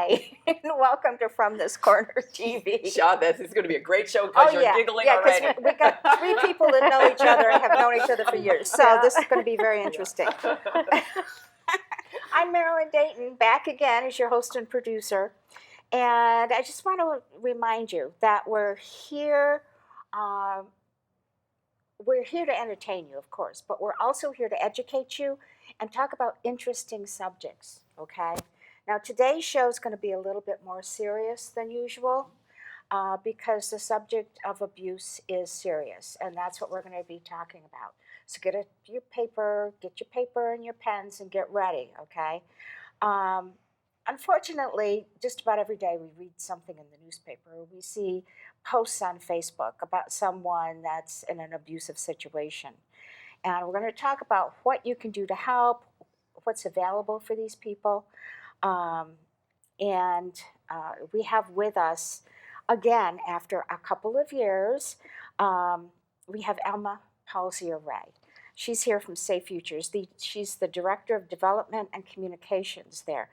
Palzere-Rae, and welcome to From This Corner TV. Sean, this is going to be a great show because you're giggling already. Yeah, because we got 3 people that know each other and have known each other for years, so this is going to be very interesting. I'm Marilyn Dayton, back again as your host and producer, and I just want to remind you that we're here to entertain you, of course, but we're also here to educate you and talk about interesting subjects, okay? Now, today's show is going to be a little bit more serious than usual because the subject of abuse is serious, and that's what we're going to be talking about. So get your paper and your pens and get ready, okay? Unfortunately, just about every day we read something in the newspaper, or we see posts on Facebook about someone that's in an abusive situation. And we're going to talk about what you can do to help, what's available for these people. And we have with us, again, after a couple of years, we have Palzere-Rae. She's here from Sate Futures. She's the Director of Development and Communications there.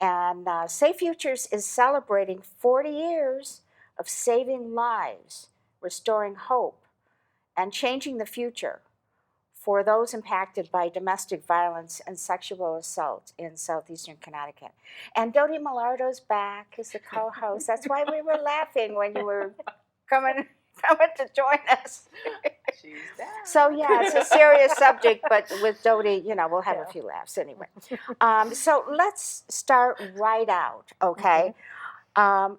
And Sate Futures is celebrating 40 years of saving lives, restoring hope, and changing the future for those impacted by domestic violence and sexual assault in southeastern Connecticut. And Dodie Milardo's back as the co-host. That's why we were laughing when you were coming to join us. She's back. So yeah, it's a serious subject, but with Dodie, we'll have a few laughs anyway. So let's start right out, okay?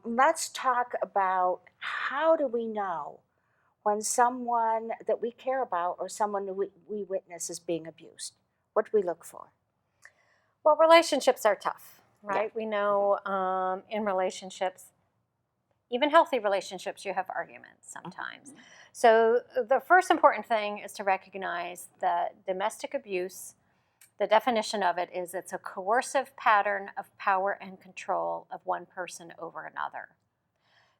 Let's talk about how do we know when someone that we care about or someone that we witness is being abused? What do we look for? Well, relationships are tough, right? Yeah. We know in relationships, even healthy relationships, you have arguments sometimes. Mm-hmm. So the first important thing is to recognize that domestic abuse, the definition of it is it's a coercive pattern of power and control of one person over another.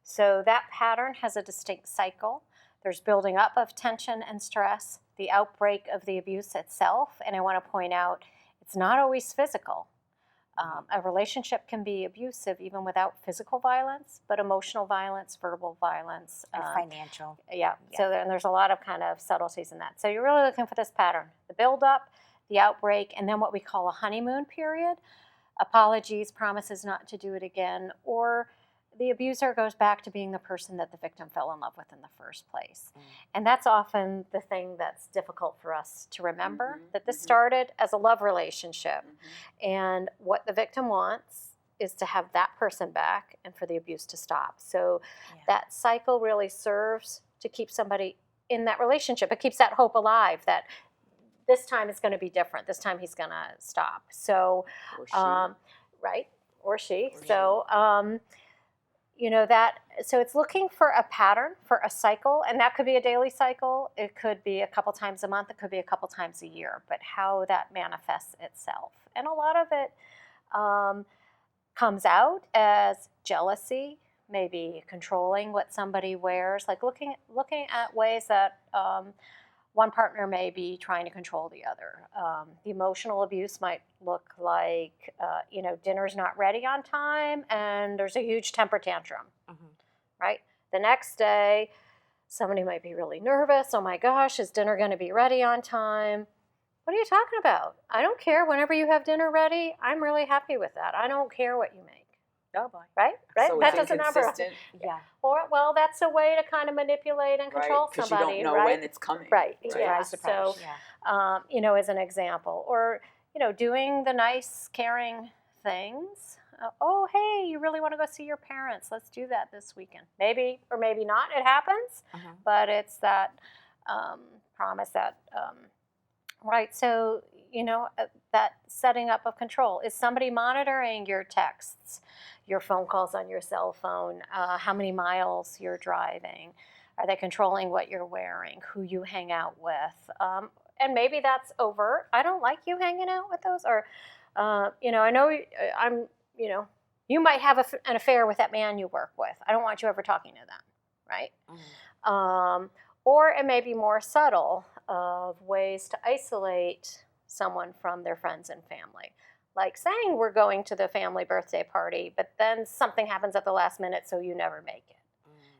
So that pattern has a distinct cycle. There's building up of tension and stress, the outbreak of the abuse itself, and I want to point out it's not always physical. A relationship can be abusive even without physical violence, but emotional violence, verbal violence. And financial. Yeah. So there's a lot of kind of subtleties in that. So you're really looking for this pattern, the buildup, the outbreak, and then what we call a honeymoon period, apologies, promises not to do it again, or the abuser goes back to being the person that the victim fell in love with in the first place. And that's often the thing that's difficult for us to remember, that this started as a love relationship. And what the victim wants is to have that person back and for the abuse to stop. So that cycle really serves to keep somebody in that relationship. It keeps that hope alive that this time it's going to be different. This time he's going to stop. So, or she. Right? Or she. So, so it's looking for a pattern, for a cycle, and that could be a daily cycle. It could be a couple times a month. It could be a couple times a year, but how that manifests itself. And a lot of it comes out as jealousy, maybe controlling what somebody wears, like looking at ways that one partner may be trying to control the other. The emotional abuse might look like, dinner's not ready on time and there's a huge temper tantrum, right? The next day, somebody might be really nervous. Oh my gosh, is dinner going to be ready on time? What are you talking about? I don't care. Whenever you have dinner ready, I'm really happy with that. I don't care what you make. Oh boy. Right? So that doesn't ever. Yeah. Well, that's a way to kind of manipulate and control somebody, because you don't know when it's coming. Right. Yeah. So, as an example, or doing the nice, caring things. Oh, hey, you really want to go see your parents? Let's do that this weekend. Maybe or maybe not. It happens, but it's that promise that. Right. So that setting up of control. Is somebody monitoring your texts, your phone calls on your cell phone, how many miles you're driving? Are they controlling what you're wearing, who you hang out with? And maybe that's overt. I don't like you hanging out with those. Or, I know you might have an affair with that man you work with. I don't want you ever talking to them, right? Or it may be more subtle of ways to isolate someone from their friends and family. like saying we're going to the family birthday party, but then something happens at the last minute, so you never make it.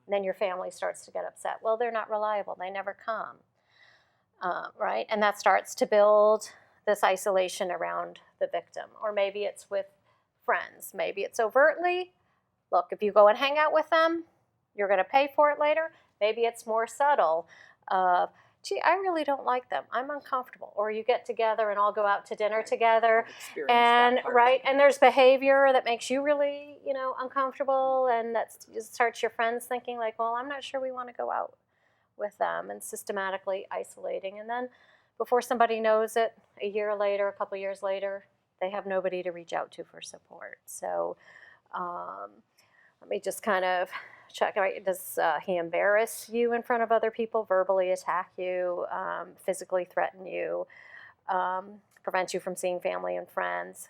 And then your family starts to get upset. Well, they're not reliable. They never come, right? And that starts to build this isolation around the victim. Or maybe it's with friends. Maybe it's overtly, look, if you go and hang out with them, you're going to pay for it later. Maybe it's more subtle of, gee, I really don't like them. I'm uncomfortable. Or you get together and all go out to dinner together. And right, and there's behavior that makes you really, uncomfortable, and that starts your friends thinking like, well, I'm not sure we want to go out with them, and systematically isolating. And then before somebody knows it, a year later, a couple years later, they have nobody to reach out to for support. So let me just kind of check. Does he embarrass you in front of other people, verbally attack you, physically threaten you, prevent you from seeing family and friends,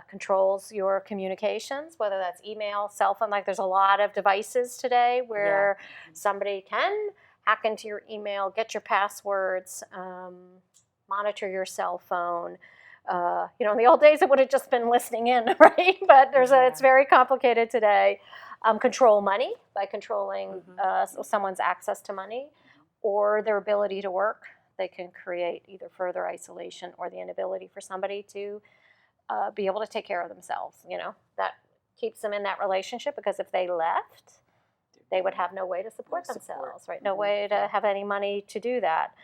controls your communications, whether that's email, cell phone. Like there's a lot of devices today where somebody can hack into your email, get your passwords, monitor your cell phone. In the old days, it would have just been listening in, right? But it's very complicated today. Control money by controlling someone's access to money or their ability to work. They can create either further isolation or the inability for somebody to be able to take care of themselves. That keeps them in that relationship, because if they left, they would have no way to support themselves, right? No way to have any money to do that.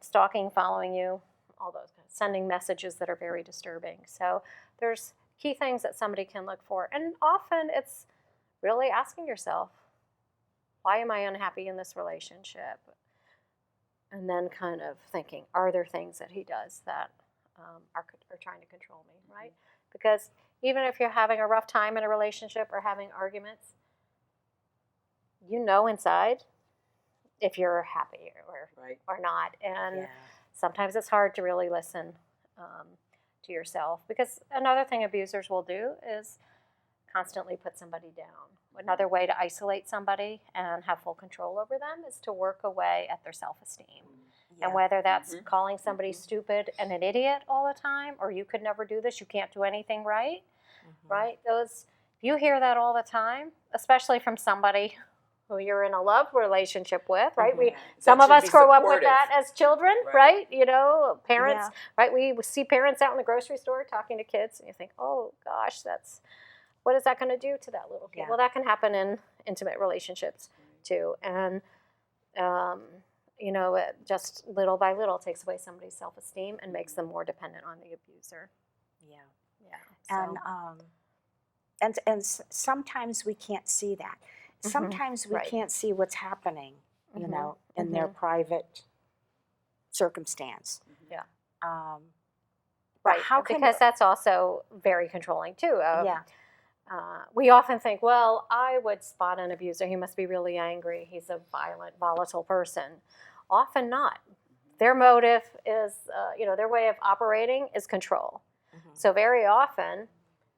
Stalking, following you, all those kinds, sending messages that are very disturbing. So there's key things that somebody can look for. And often it's really asking yourself, why am I unhappy in this relationship? And then kind of thinking, are there things that he does that are trying to control me, right? Because even if you're having a rough time in a relationship or having arguments, inside if you're happy or not. And sometimes it's hard to really listen to yourself, because another thing abusers will do is constantly put somebody down. Another way to isolate somebody and have full control over them is to work away at their self-esteem. And whether that's calling somebody stupid and an idiot all the time, or you could never do this, you can't do anything right, right? You hear that all the time, especially from somebody who you're in a love relationship with, right? Some of us grow up with that as children, right? Parents, right? We see parents out in the grocery store talking to kids, and you think, oh gosh, what is that going to do to that little kid? Well, that can happen in intimate relationships too, and it just little by little takes away somebody's self-esteem and makes them more dependent on the abuser. So. And sometimes we can't see that. Sometimes we can't see what's happening, in their private circumstance. Right, because that's also very controlling too. We often think, well, I would spot an abuser. He must be really angry. He's a violent, volatile person. Often not. Their motive is, their way of operating is control. So very often,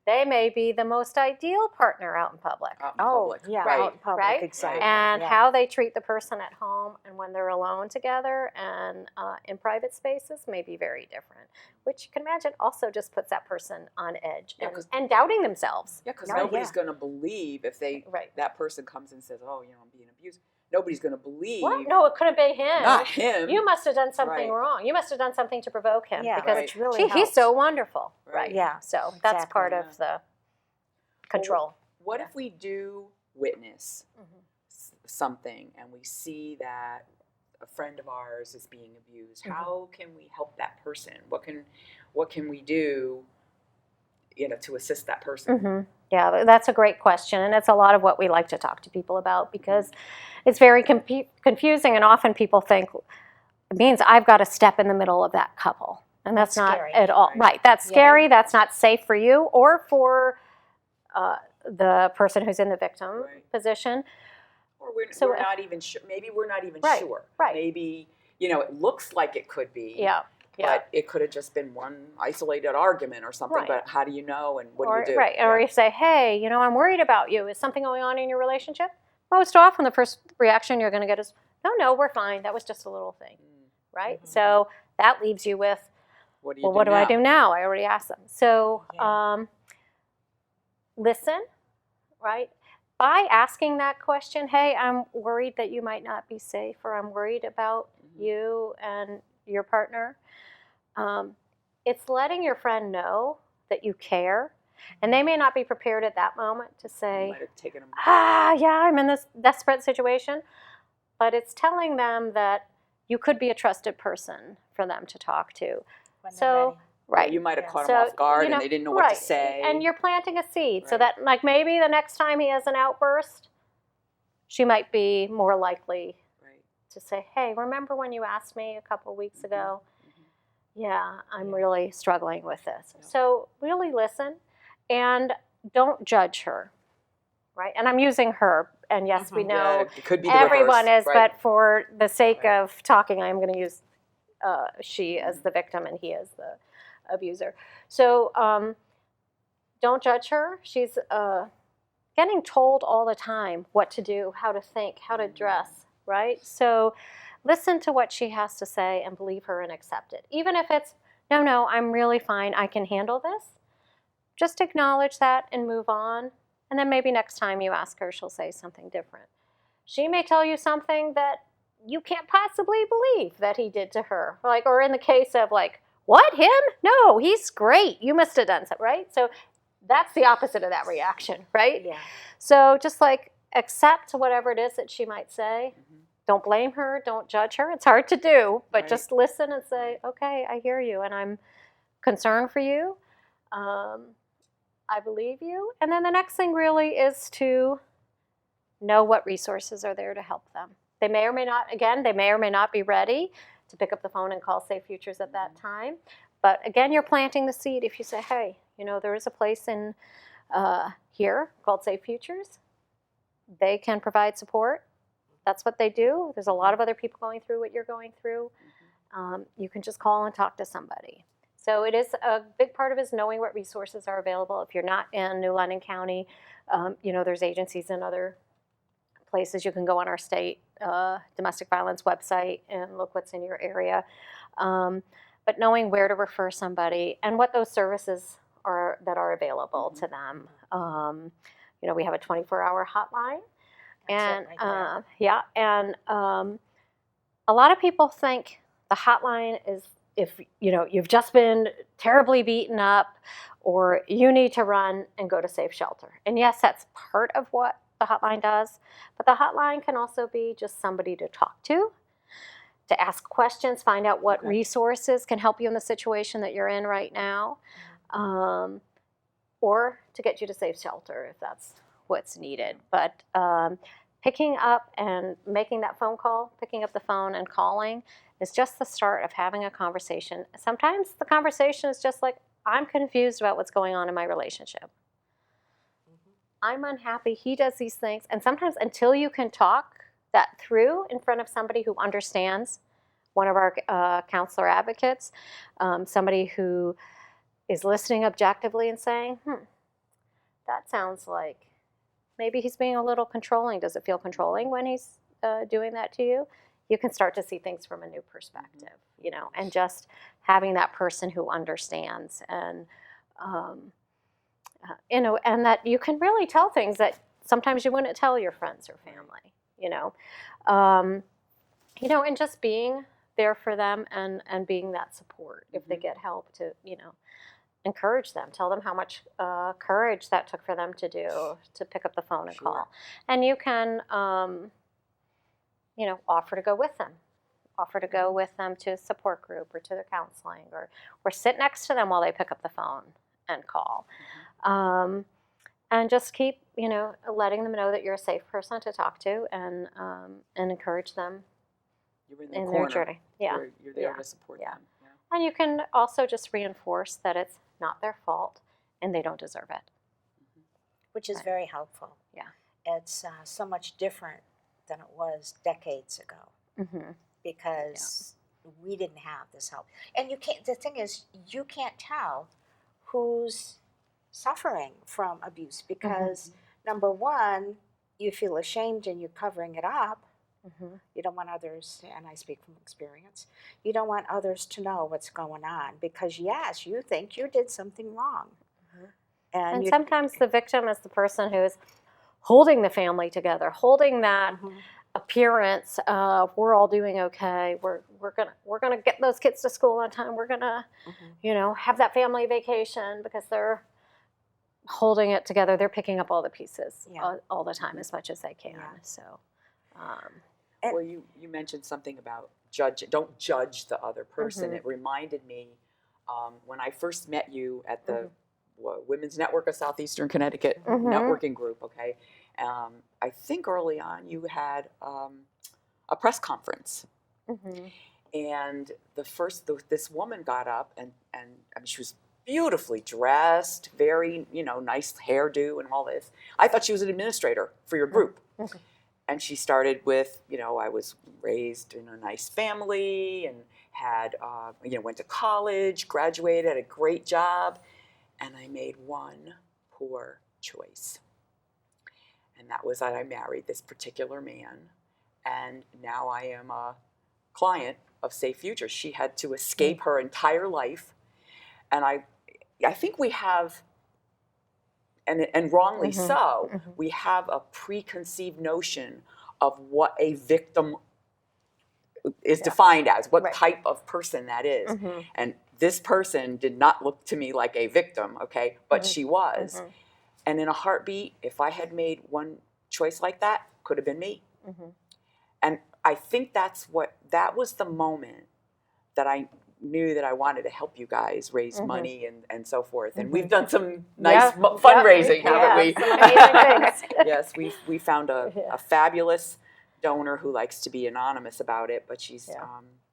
they may be the most ideal partner out in public. Out in public, right? Exactly. And how they treat the person at home and when they're alone together and in private spaces may be very different, which you can imagine also just puts that person on edge and doubting themselves. Yeah, because nobody's going to believe if that person comes and says, oh, I'm being abused. Nobody's going to believe. What? No, it couldn't be him. Not him. You must have done something wrong. You must have done something to provoke him. Because it's really he's so wonderful. Right. Yeah. So that's part of the control. Well, what if we do witness something and we see that a friend of ours is being abused? How can we help that person? What can we do, to assist that person? Yeah, that's a great question, and it's a lot of what we like to talk to people about, because it's very confusing, and often people think it means I've got to step in the middle of that couple, and that's not scary at all. Right, that's scary. That's not safe for you or for the person who's in the victim position. Or we're not even sure. Maybe we're not even sure. Right. Maybe, it looks like it could be. Yeah. But it could have just been one isolated argument or something. Right. But how do you know, and what do you do? Right. Or you say, hey, I'm worried about you. Is something going on in your relationship? Most often the first reaction you're going to get is, no, we're fine. That was just a little thing. Right? So that leaves you with, What do you Well, do what do I now? do now? I already asked them. So Yeah. listen, right? By asking that question, hey, I'm worried that you might not be safe, or I'm worried about you and your partner. It's letting your friend know that you care. And they may not be prepared at that moment to You say, might have taken them. yeah, I'm in this desperate situation. But it's telling them that you could be a trusted person for them to talk to. When they're So, ready. right. You might have Yeah. caught them off guard you know, and they didn't know what to right. say. And you're planting a seed so Right. that, like, maybe the next time he has an outburst, she might be more likely Right. to say, hey, remember when you asked me a couple of weeks ago? Yeah, I'm Yeah. really struggling with this. Yeah. So really listen and don't judge her, right? And I'm using her, and yes, we Mhm. know Yeah, it could be the everyone reverse. is, Right. but for the sake Right. of talking, I'm going to use she as the victim and he as the abuser. So don't judge her. She's getting told all the time what to do, how to think, how to dress, right? So listen to what she has to say and believe her and accept it. Even if it's, no, I'm really fine, I can handle this. Just acknowledge that and move on. And then maybe next time you ask her, she'll say something different. She may tell you something that you can't possibly believe that he did to her. Like, or in the case of like, what, him? No, he's great. You must have done something, right? So that's the opposite of that reaction, right? Yeah. So just like accept whatever it is that she might say. Mhm. Don't blame her. Don't judge her. It's hard to do, but Right. just listen and say, okay, I hear you and I'm concerned for you. I believe you. And then the next thing really is to know what resources are there to help them. They may or may not, again, they may or may not be ready to pick up the phone and call Safe Futures at that time. But again, you're planting the seed if you say, hey, there is a place in here called Safe Futures. They can provide support. That's what they do. There's a lot of other people going through what you're going through. You can just call and talk to somebody. So it is a big part of it is knowing what resources are available. If you're not in New London County, there's agencies in other places. You can go on our state domestic violence website and look what's in your area. But knowing where to refer somebody and what those services are that are available to them. We have a 24-hour hotline. That's it right there. And a lot of people think the hotline is if you've just been terribly beaten up or you need to run and go to safe shelter. And yes, that's part of what the hotline does, but the hotline can also be just somebody to talk to ask questions, find out what resources can help you in the situation that you're in right now, or to get you to safe shelter if that's what's needed. But picking up and making that phone call, picking up the phone and calling is just the start of having a conversation. Sometimes the conversation is just like, I'm confused about what's going on in my relationship. I'm unhappy, he does these things. And sometimes until you can talk that through in front of somebody who understands, one of our counselor advocates, somebody who is listening objectively and saying, that sounds like maybe he's being a little controlling. Does it feel controlling when he's doing that to you? You can start to see things from a new perspective, and just having that person who understands and, and that you can really tell things that sometimes you wouldn't tell your friends or family, and just being there for them and being that support if they get help to, encourage them, tell them how much courage that took for them to do, to pick up the phone and call. And you can, offer to go with them. Offer to go with them to a support group or to their counseling or sit next to them while they pick up the phone and call. And just keep, letting them know that you're a safe person to talk to and encourage them in their journey. Yeah. You're there to support them. Yeah. And you can also just reinforce that it's not their fault and they don't deserve it. Which is very helpful. Yeah. It's so much different than it was decades ago because we didn't have this help. And the thing is, you can't tell who's suffering from abuse because number one, you feel ashamed and you're covering it up. Mhm. You don't want others, and I speak from experience, you don't want others to know what's going on because, yes, you think you did something wrong. Mhm. And And you, sometimes the victim is the person who's holding the family together, holding that appearance of we're all doing okay. We're gonna get those kids to school on time. We're gonna, have that family vacation because they're holding it together. They're picking up all the pieces all the time as much as they can. Yeah. So, um, Well, you mentioned something about don't judge the other person. Mhm. It reminded me when I first met you at the Mhm. Women's Network of Southeastern Connecticut Mhm. networking group, okay? I think early on you had a press conference. Mhm. And this woman got up and I mean, she was beautifully dressed, very, nice hairdo and all this. I thought she was an administrator for your group. Mhm. And she started with, I was raised in a nice family and had, went to college, graduated, had a great job. And I made one poor choice. And that was that I married this particular man. And now I am a client of Safe Futures. She had to escape her entire life. And I think we have, and wrongly so, we have a preconceived notion of what a victim is defined as, what type of person that is. And this person did not look to me like a victim, okay, but she was. And in a heartbeat, if I had made one choice like that, could have been me. And I think that was the moment that I knew that I wanted to help you guys raise money and so forth. And we've done some nice fundraising, haven't we? Some amazing things. Yes, we found a fabulous donor who likes to be anonymous about it, but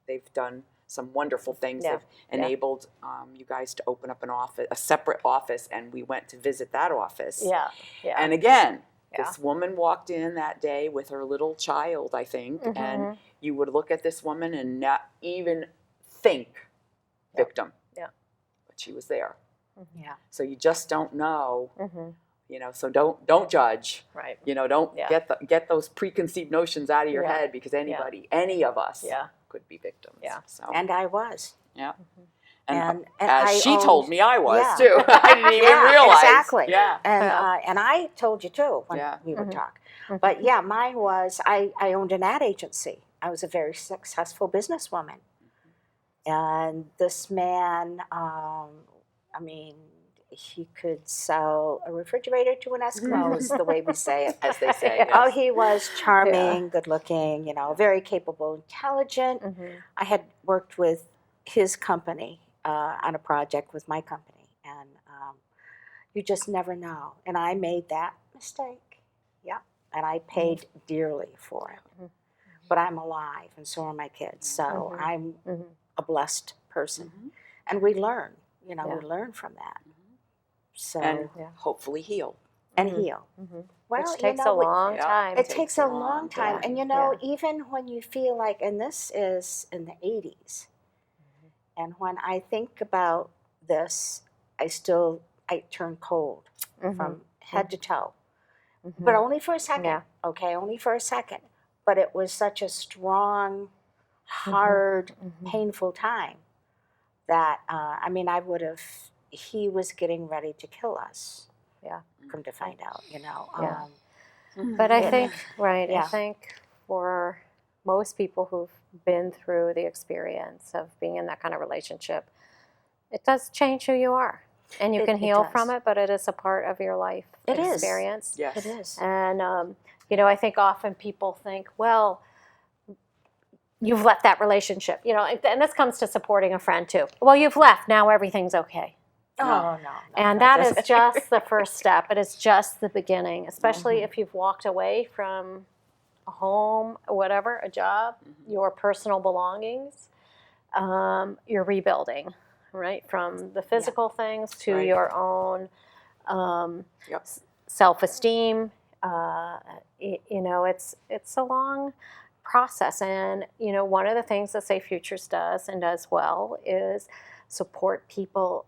they've done some wonderful things. They've enabled you guys to open up a separate office, and we went to visit that office. And again, this woman walked in that day with her little child, I think, and you would look at this woman and not even think victim. But she was there. So you just don't know. So don't judge. Right. Don't get those preconceived notions out of your head, because any of us could be victims. So. And I was. Yeah. And as she owned, told me I was too. I didn't even realize. Exactly. Yeah. And I told you too when we would talk. But mine was I owned an ad agency. I was a very successful businesswoman. And this man, he could sell a refrigerator to an Eskimo, is the way we say it. As they say. Oh, Yes. he was charming, good looking, very capable, intelligent. I had worked with his company on a project with my company. And you just never know. And I made that mistake. And I paid dearly for it. But I'm alive, and so are my kids. So I'm a blessed person. And we learn, we learn from that. So And hopefully heal. And heal. Well, which takes a long time. It takes a long time. And even when you feel like, and this is in the 80s, and when I think about this, I turn cold from head to toe. But only for a second, okay? Only for a second. But it was such a strong, hard, painful time that, he was getting ready to kill us. Come to find out, But I think, I think for most people who've been through the experience of being in that kind of relationship, it does change who you are. And you can heal from it, but it is a part of your life experience. Yes. It is. And, I think often people think, well, you've left that relationship, and this comes to supporting a friend too. Well, you've left, now everything's okay. Oh, no. And that is just the first step. It is just the beginning, especially if you've walked away from a home, whatever, a job, your personal belongings. You're rebuilding, right? From the physical things to your own self-esteem. It's a long process. And, one of the things that Safe Futures does and does well is support people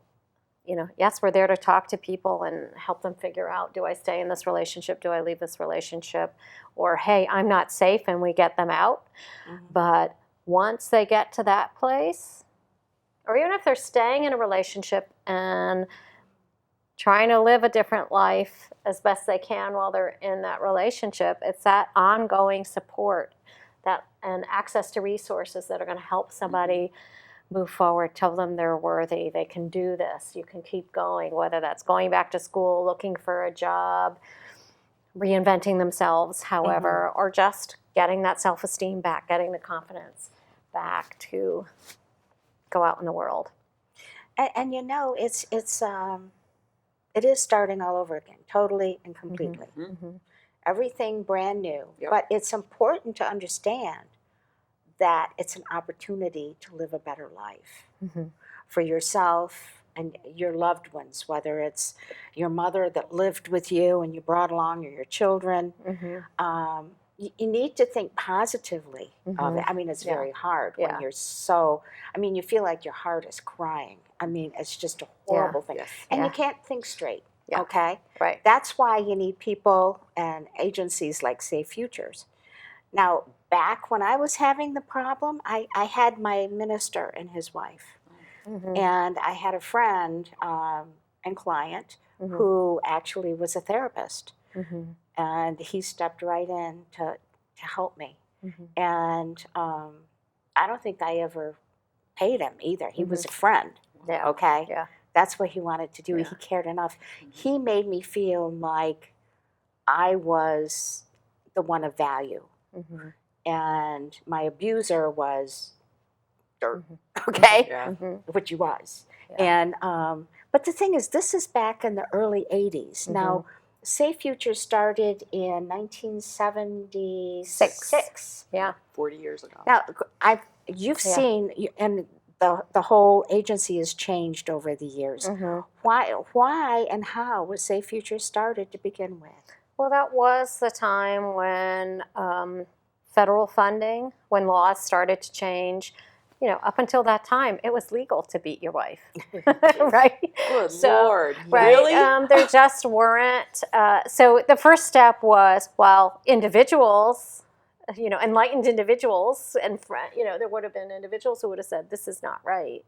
yes, we're there to talk to people and help them figure out, do I stay in this relationship? Do I leave this relationship? Or, hey, I'm not safe, and we get them out. But once they get to that place, or even if they're staying in a relationship and trying to live a different life as best they can while they're in that relationship, it's that ongoing support and access to resources that are going to help somebody move forward, tell them they're worthy, they can do this, you can keep going, whether that's going back to school, looking for a job, reinventing themselves, however, or just getting that self-esteem back, getting the confidence back to go out in the world. And it is starting all over again, totally and completely. Everything brand new. Yep. But it's important to understand that it's an opportunity to live a better life for yourself and your loved ones, whether it's your mother that lived with you and you brought along, or your children. You need to think positively of it. I mean, it's very hard when you're you feel like your heart is crying. I mean, it's just a horrible thing. Yes. And you can't think straight, Yeah. okay? Right. That's why you need people and agencies like Safe Futures. Now, back when I was having the problem, I had my minister and his wife. And I had a friend and client who actually was a therapist. And he stepped right in to help me. And I don't think I ever paid him either. He was a friend, okay? Yeah. That's what he wanted to do. He cared enough. He made me feel like I was the one of value. And my abuser was dirt, okay? Yeah. Which he was. And but the thing is, this is back in the early 80s. Now, Safe Futures started in 1976. Yeah. 40 years ago. Now, you've seen, and the whole agency has changed over the years. Why and how was Safe Futures started to begin with? Well, that was the time when federal funding, when laws started to change. Up until that time, it was legal to beat your wife, right? Good Lord, right, really? There just weren't. So the first step was, individuals, enlightened individuals, and there would have been individuals who would have said, this is not right.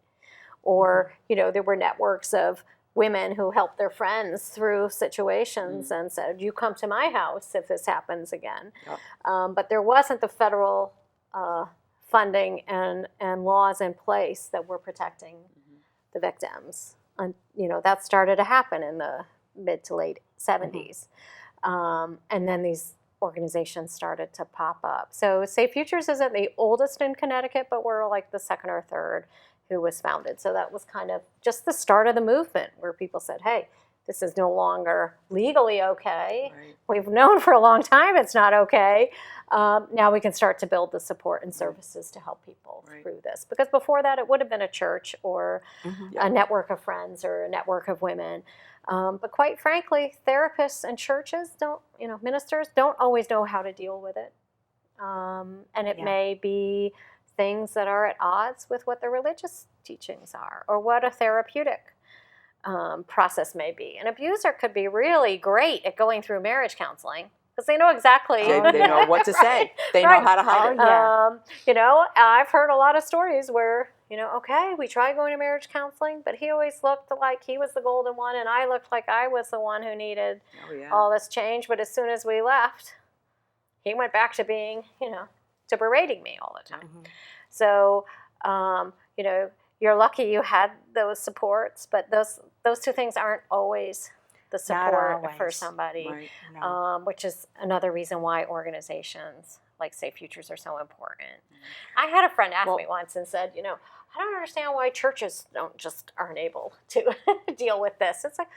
Or, there were networks of women who helped their friends through situations and said, you come to my house if this happens again. But there wasn't the federal funding and laws in place that were protecting the victims. And, that started to happen in the mid to late 70s. And then these organizations started to pop up. So Safe Futures isn't the oldest in Connecticut, but we're like the second or third who was founded. So that was kind of just the start of the movement where people said, hey, this is no longer legally okay. Right. We've known for a long time it's not okay. Now we can start to build the support and services to help people through this. Because before that, it would have been a church or a network of friends or a network of women. But quite frankly, therapists and churches ministers don't always know how to deal with it. And it may be things that are at odds with what the religious teachings are or what a therapeutic process may be. An abuser could be really great at going through marriage counseling because they know exactly. They know what to say. They know how to hide it. I've heard a lot of stories where, okay, we tried going to marriage counseling, but he always looked like he was the golden one and I looked like I was the one who needed all this change. But as soon as we left, he went back to being, to berating me all the time. So, you're lucky you had those supports, but those two things aren't always the support for somebody, which is another reason why organizations like Safe Futures are so important. I had a friend ask me once and said, I don't understand why churches aren't able to deal with this. It's like,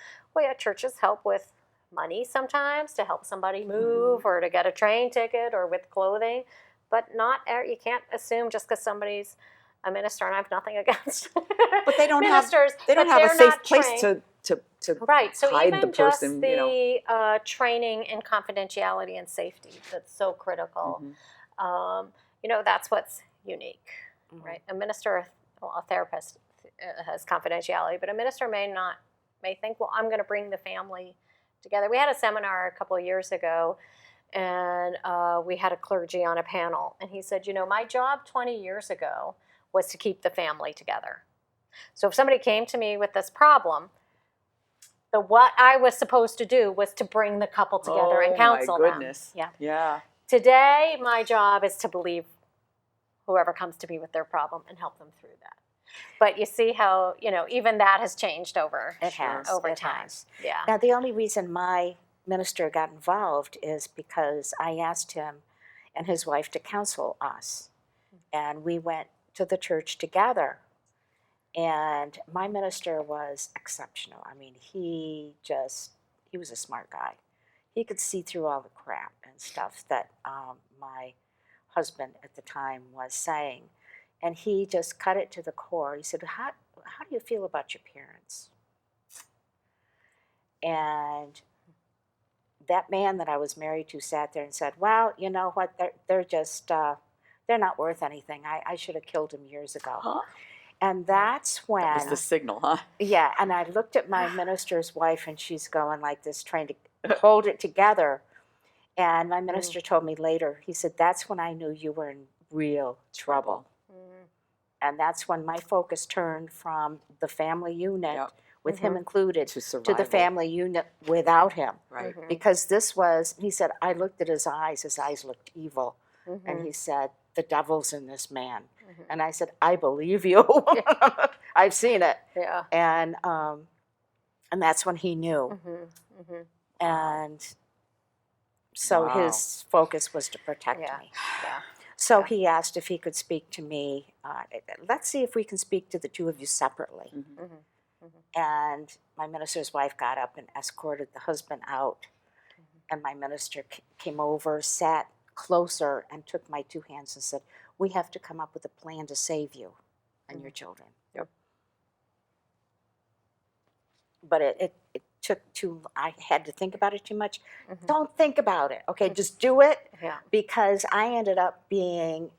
churches help with money sometimes to help somebody move or to get a train ticket or with clothing, but you can't assume just because somebody's a minister, and I have nothing against but they don't ministers. They don't have a safe place to so hide even the person. Just the training in confidentiality and safety that's so critical. That's what's unique, right? A minister, a therapist has confidentiality, but a minister may not may think, well, I'm going to bring the family together. We had a seminar a couple of years ago, and we had a clergy on a panel, and he said, my job 20 years ago was to keep the family together. So if somebody came to me with this problem, what I was supposed to do was to bring the couple together and counsel them. Oh my goodness. them. Yeah. Today, my job is to believe whoever comes to me with their problem and help them through that. But you see how, even that has changed over time. Has. Yeah. Now, the only reason my minister got involved is because I asked him and his wife to counsel us. And we went to the church together. And my minister was exceptional. I mean, he was a smart guy. He could see through all the crap and stuff that my husband at the time was saying. And he just cut it to the core. He said, how do you feel about your parents? And that man that I was married to sat there and said, well, you know what, they're just, they're not worth anything. I should have killed him years ago. Huh? And that's when... That was the signal, huh? Yeah, and I looked at my minister's wife, and she's going like this, trying to hold it together. And my minister told me later, he said, that's when I knew you were in real trouble. And that's when my focus turned from the family unit, with him included, to the family unit without him. Right. Because this was, he said, I looked at his eyes looked evil. And he said, the devil's in this man. And I said, I believe you. I've seen it. Yeah. And that's when he knew. And so his focus was to protect me. Yeah. So he asked if he could speak to me. Let's see if we can speak to the two of you separately. And my minister's wife got up and escorted the husband out. And my minister came over, sat closer, and took my two hands and said, we have to come up with a plan to save you and your children. Yep. But it took I had to think about it too much. Don't think about it, okay? Just do it. Yeah. Because I ended up being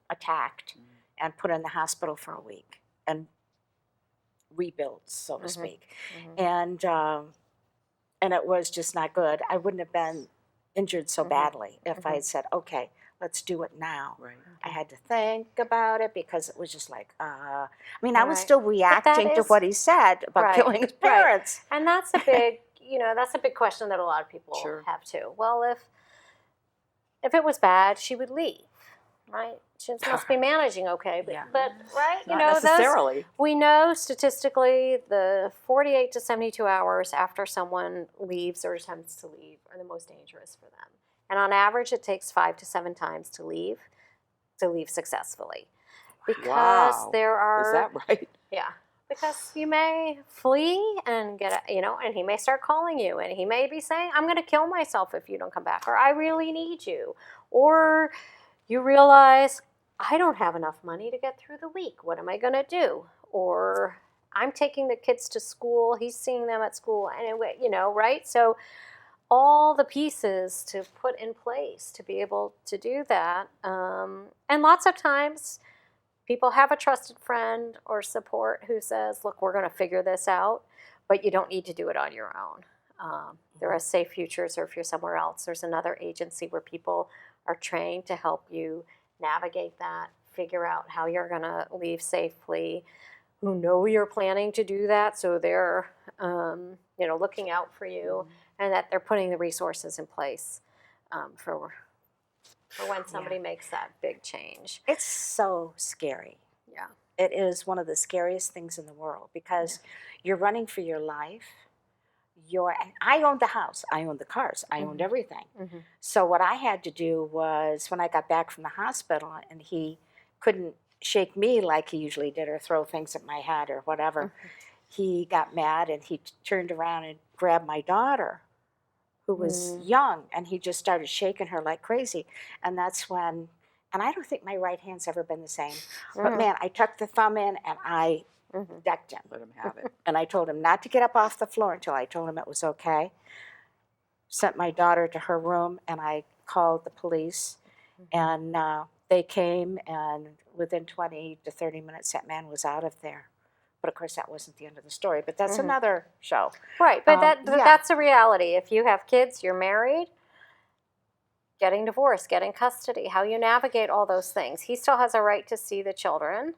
attacked and put in the hospital for a week and rebuilt, so to speak. And it was just not good. I wouldn't have been injured so badly if I had said, okay, let's do it now. Right. I had to think about it because it was just like, I mean, I was still reacting to what he said about killing his parents. And that's a big, that's a big question that a lot of people have too. Well, if it was bad, she would leave, right? She must be managing okay, but right, Not necessarily. We know statistically the 48 to 72 hours after someone leaves or attempts to leave are the most dangerous for them. And on average, it takes 5 to 7 times to leave successfully. Because there are... Is that right? Yeah. Because you may flee and get, and he may start calling you, and he may be saying, I'm going to kill myself if you don't come back, or I really need you. Or you realize, I don't have enough money to get through the week. What am I going to do? Or I'm taking the kids to school. He's seeing them at school. Anyway, right? So all the pieces to put in place to be able to do that. And lots of times people have a trusted friend or support who says, look, we're going to figure this out, but you don't need to do it on your own. There are Safe Futures, or if you're somewhere else, there's another agency where people are trained to help you navigate that, figure out how you're going to leave safely, who know you're planning to do that, so they're looking out for you, and that they're putting the resources in place for when somebody makes that big change. It's so scary. Yeah. It is one of the scariest things in the world because you're running for your life. I owned the house, I owned the cars, I owned everything. So what I had to do was, when I got back from the hospital and he couldn't shake me like he usually did or throw things at my head or whatever, he got mad and he turned around and grabbed my daughter, who was young, and he just started shaking her like crazy. And that's when, and I don't think my right hand's ever been the same, but man, I tucked the thumb in and I decked him. Let him have it. And I told him not to get up off the floor until I told him it was okay. Sent my daughter to her room, and I called the police, and they came, and within 20 to 30 minutes, that man was out of there But of course, that wasn't the end of the story. But that's Mhm. another show. Right, but Yeah. that's a reality. If you have kids, you're married, getting divorced, getting custody, how you navigate all those things. He still has a right to see the children.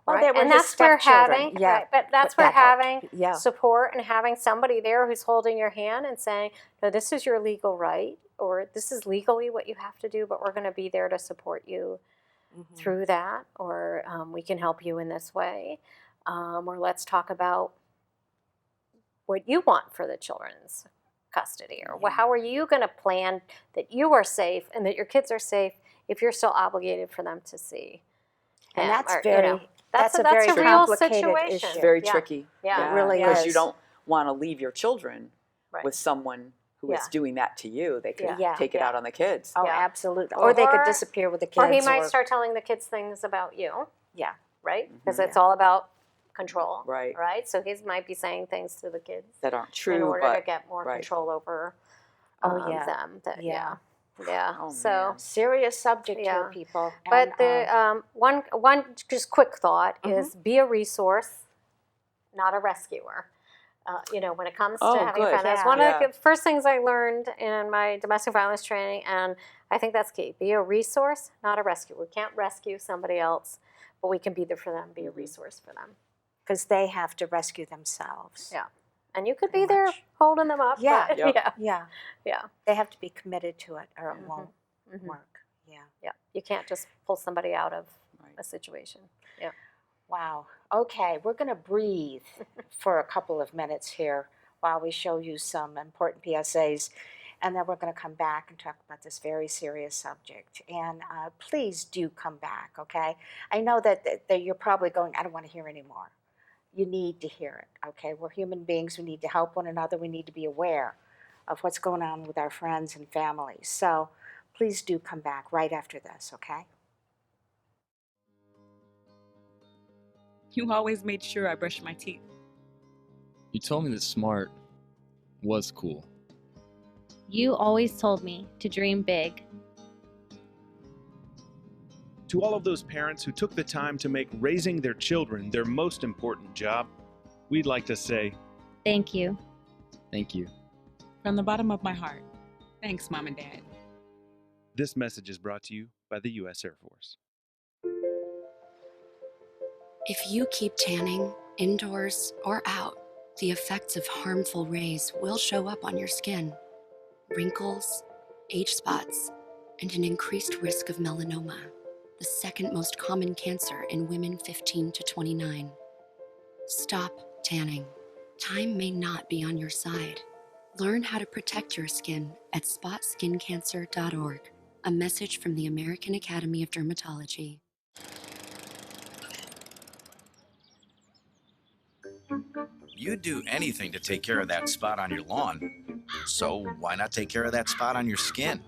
Well, Right? they were And his that's where stepchildren. having Yeah, right, but that's but where that helped. having Yeah. support and having somebody there who's holding your hand and saying, "No, this is your legal right," or "This is legally what you have to do, but we're going to be there to support you Mhm. through that," or "We can help you in this way," or "Let's talk about what you want for the children's custody," or how are you going to plan that you are safe and that your kids are safe if you're still obligated for them to see And him, that's or, very, that's a that's very a real complicated situation. issue. It's very Yeah. tricky. Yeah. It really Because is. you don't want to leave your children Right. with someone who is Yeah. doing that to you. They could Yeah. take it Yeah. out on the kids. Oh, Yeah. absolutely. Or they could Or- disappear with the kids. Or he might start telling the kids things about you, Yeah. right? Because Mhm. it's all about control, Right. right? So he might be saying things to the kids That aren't true, in order but to get more right. control over Oh, yeah. them. That, Yeah. yeah. Oh, So, man. Serious subject Yeah. here, people. but And, the one just quick thought is be a resource, not a rescuer. When it comes to Oh, having a good. friend, that's Yeah. one Yeah. of the first things I learned in my domestic violence training, and I think that's key. Be a resource, not a rescuer. We can't rescue somebody else, but we can be there for them, be a resource for them. because they have to rescue themselves. Yeah. And you could Pretty be there much. holding them up. Yeah. But, Yep. Yeah. Yeah. They have to be committed to it or it Mhm. won't Mhm. work. Yeah. Yeah. You can't just pull somebody out of Right. a situation. Yeah. Wow. Okay, we're going to breathe for a couple of minutes here while we show you some important PSAs, and then we're going to come back and talk about this very serious subject. And please do come back, okay? I know that you're probably going, I don't want to hear anymore. You need to hear it, okay? We're human beings. We need to help one another. We need to be aware of what's going on with our friends and families. So please do come back right after this, okay? You always made sure I brushed my teeth. You told me that smart was cool. You always told me to dream big. To all of those parents who took the time to make raising their children their most important job, we'd like to say, Thank you. Thank you. From the bottom of my heart. Thanks, Mom and Dad. this message is brought to you by the U.S. Air Force. If you keep tanning, indoors or out, the effects of harmful rays will show up on your skin. Wrinkles, age spots, and an increased risk of melanoma, the second most common cancer in women 15 to 29. Stop tanning. Time may not be on your side. Learn how to protect your skin at spotskincancer.org. A message from the American Academy of Dermatology. You'd do anything to take care of that spot on your lawn. So why not take care of that spot on your skin?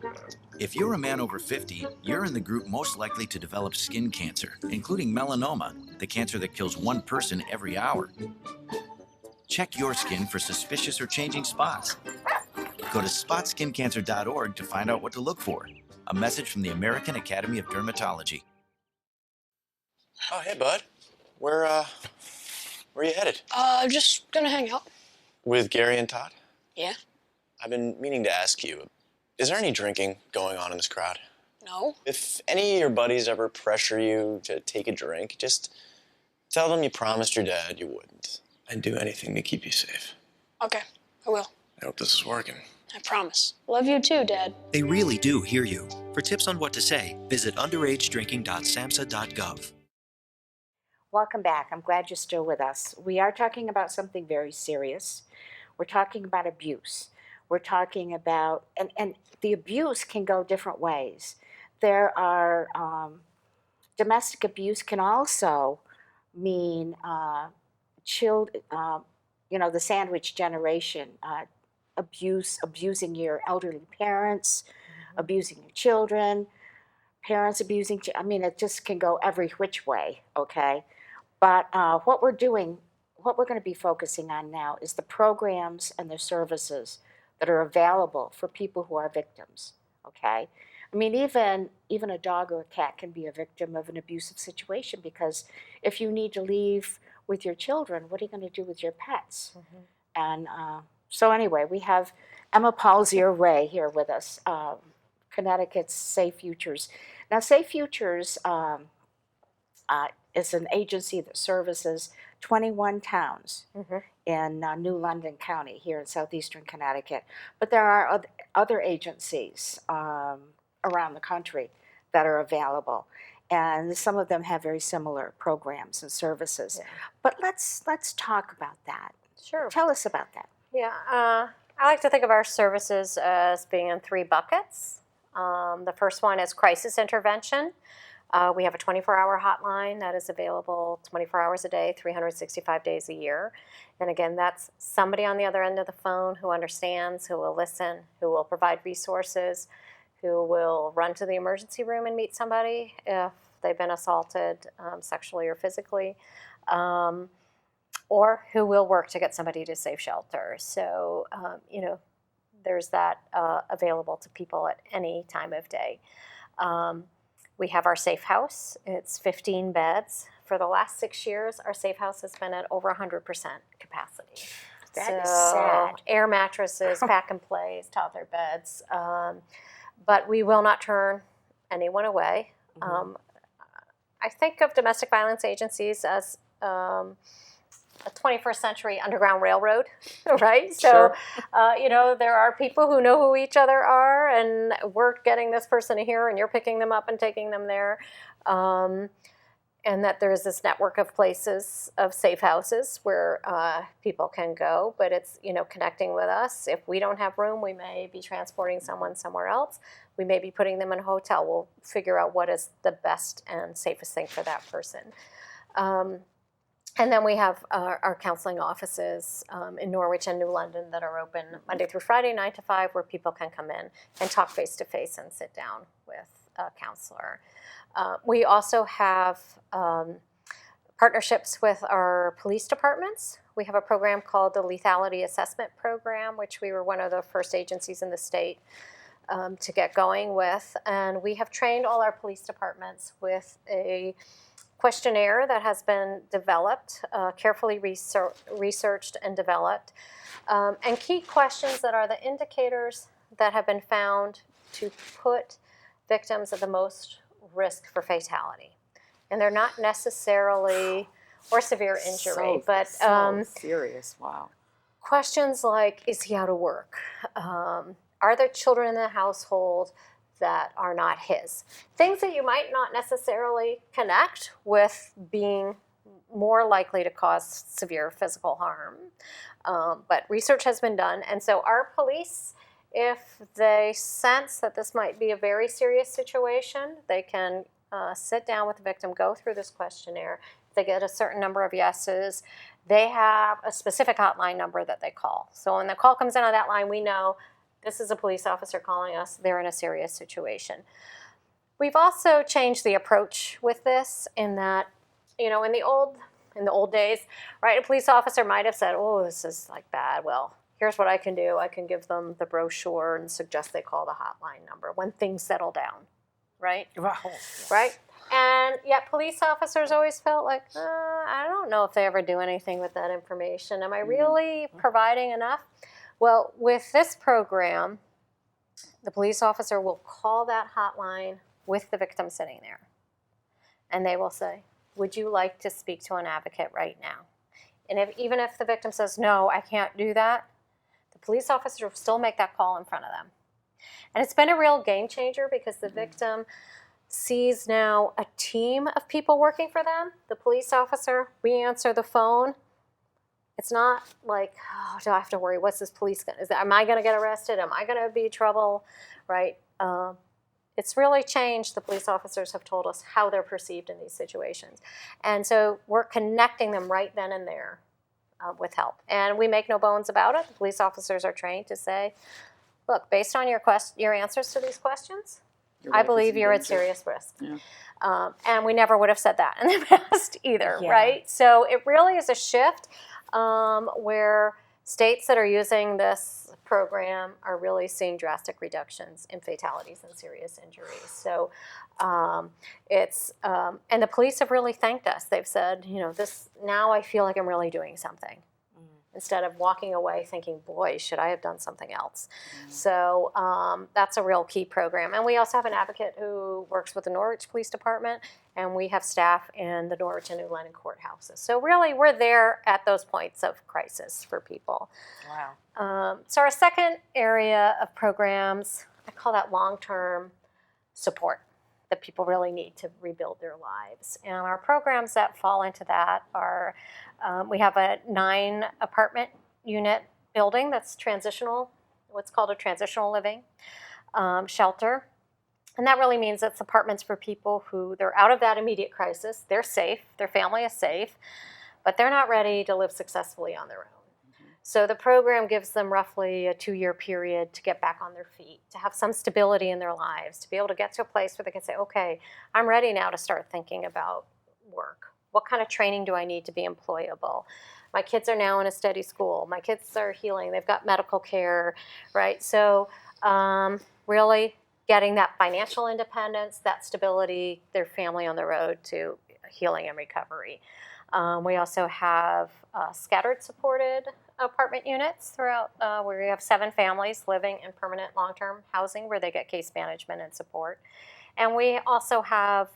If you're a man over 50, you're in the group most likely to develop skin cancer, including melanoma, the cancer that kills one person every hour. Check your skin for suspicious or changing spots. Go to spotskincancer.org to find out what to look for. A message from the American Academy of Dermatology. Oh, hey, bud. Where are you headed? Just gonna hang out. With Gary and Todd? Yeah? I've been meaning to ask you, is there any drinking going on in this crowd? No? If any of your buddies ever pressure you to take a drink, just tell them you promised your dad you wouldn't. I'd do anything to keep you safe. Okay, I will. I hope this is working. I promise. Love you too, Dad. They really do hear you. For tips on what to say, visit underagedrinking.samhsa.gov. Welcome back. I'm glad you're still with us. We are talking about something very serious. We're talking about abuse. We're talking about, and the abuse can go different ways. There are, domestic abuse can also mean the sandwich generation, abusing your elderly parents, abusing your children, parents abusing, it just can go every which way, okay? But what we're going to be focusing on now is the programs and the services that are available for people who are victims, okay? Even a dog or a cat can be a victim of an abusive situation, because if you need to leave with your children, what are you going to do with your pets? And so anyway, we have Emma Palzere-Rae here with us, Connecticut's Safe Futures. Now, Safe Futures is an agency that services 21 towns in New London County here in southeastern Connecticut. But there are other agencies around the country that are available. And some of them have very similar programs and services. Yeah. But let's talk about that. Sure. Tell us about that. Yeah, I like to think of our services as being in 3 buckets. The first one is crisis intervention. We have a 24-hour hotline that is available 24 hours a day, 365 days a year. And again, that's somebody on the other end of the phone who understands, who will listen, who will provide resources, who will run to the emergency room and meet somebody if they've been assaulted sexually or physically, or who will work to get somebody to safe shelter. So, there's that available to people at any time of day. We have our safe house. It's 15 beds. For the last 6 years, our safe house has been at over 100% capacity. That is sad. Air mattresses, pack and plays, toddler beds. But we will not turn anyone away. I think of domestic violence agencies as a 21st century Underground Railroad, right? So, there are people who know who each other are, and we're getting this person here, and you're picking them up and taking them there. And that there's this network of places, of safe houses where people can go, but it's, connecting with us. If we don't have room, we may be transporting someone somewhere else. We may be putting them in a hotel. We'll figure out what is the best and safest thing for that person. And then we have our counseling offices in Norwich and New London that are open Monday through Friday, 9 to 5, where people can come in and talk face-to-face and sit down with a counselor. We also have partnerships with our police departments. We have a program called the Lethality Assessment Program, which we were one of the first agencies in the state to get going with. And we have trained all our police departments with a questionnaire that has been developed, carefully researched and developed, and key questions that are the indicators that have been found to put victims at the most risk for fatality. And they're not necessarily, or severe injury, but serious, wow. Questions like, is he out of work? Are there children in the household that are not his? Things that you might not necessarily connect with being more likely to cause severe physical harm. But research has been done, and so our police, if they sense that this might be a very serious situation, they can sit down with the victim, go through this questionnaire. If they get a certain number of yeses, they have a specific hotline number that they call. So when the call comes in on that line, we know this is a police officer calling us. They're in a serious situation. We've also changed the approach with this in that, in the old days, right, a police officer might have said, oh, this is like bad. Well, here's what I can do. I can give them the brochure and suggest they call the hotline number when things settle down, right? Right? And yet police officers always felt like, I don't know if they ever do anything with that information. Am I really providing enough? Well, with this program, the police officer will call that hotline with the victim sitting there. And they will say, would you like to speak to an advocate right now? And even if the victim says, no, I can't do that, the police officer will still make that call in front of them. And it's been a real game changer because the victim sees now a team of people working for them. The police officer, we answer the phone. It's not like, oh, do I have to worry? What's this police going to do? Am I going to get arrested? Am I going to be in trouble? Right? It's really changed. The police officers have told us how they're perceived in these situations. And so we're connecting them right then and there with help. And we make no bones about it. The police officers are trained to say, look, based on your answers to these questions, I believe you're at serious risk. Yeah. And we never would have said that in the past either, right? So it really is a shift where States that are using this program are really seeing drastic reductions in fatalities and serious injuries. So and the police have really thanked us. They've said, this, now I feel like I'm really doing something. Instead of walking away thinking, boy, should I have done something else? So that's a real key program. And we also have an advocate who works with the Norwich Police Department, and we have staff in the Norwich and New London courthouses. So really, we're there at those points of crisis for people. Wow. So our second area of programs, I call that long-term support that people really need to rebuild their lives. And our programs that fall into that are, we have a 9-apartment unit building that's transitional, what's called a transitional living shelter. And that really means it's apartments for people who, they're out of that immediate crisis, they're safe, their family is safe, but they're not ready to live successfully on their own. So the program gives them roughly a 2-year period to get back on their feet, to have some stability in their lives, to be able to get to a place where they can say, okay, I'm ready now to start thinking about work. What kind of training do I need to be employable? My kids are now in a steady school. My kids are healing. They've got medical care, right? So really getting that financial independence, that stability, their family on the road to healing and recovery. We also have scattered supported apartment units throughout where we have 7 families living in permanent long-term housing where they get case management and support. And we also have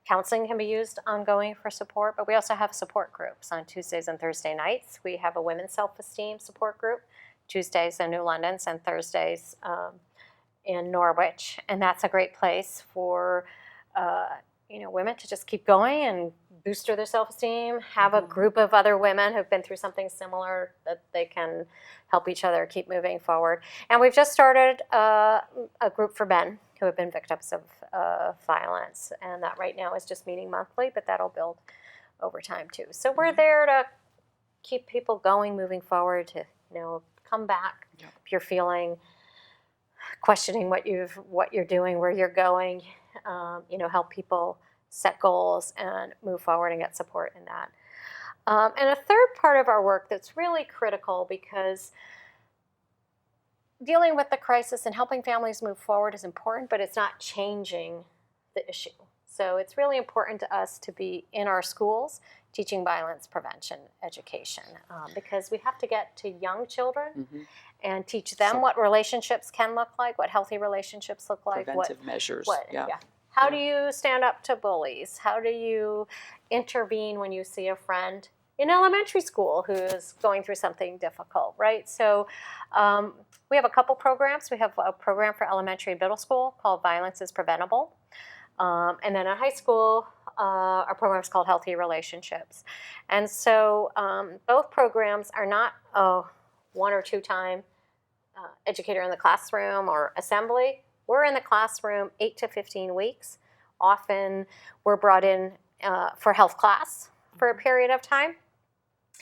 counseling can be used ongoing for support, but we also have support groups on Tuesdays and Thursday nights. We have a women's self-esteem support group, Tuesdays in New London and Thursdays in Norwich. And that's a great place for women to just keep going and booster their self-esteem, have a group of other women who've been through something similar that they can help each other keep moving forward. And we've just started a group for men who have been victims of violence, and that right now is just meeting monthly, but that'll build over time too. So we're there to keep people going, moving forward, to come back if you're feeling, questioning what you're doing, where you're going, help people set goals and move forward and get support in that. And a third part of our work that's really critical, because dealing with the crisis and helping families move forward is important, but it's not changing the issue. So it's really important to us to be in our schools teaching violence prevention education, because we have to get to young children and teach them what relationships can look like, what healthy relationships look like. Preventive measures. How do you stand up to bullies? How do you intervene when you see a friend in elementary school who's going through something difficult, right? So we have a couple programs. We have a program for elementary and middle school called Violence is Preventable. And then at high school, our program is called Healthy Relationships. And so both programs are not a 1 or 2 time educator in the classroom or assembly. We're in the classroom 8 to 15 weeks. Often we're brought in for health class for a period of time.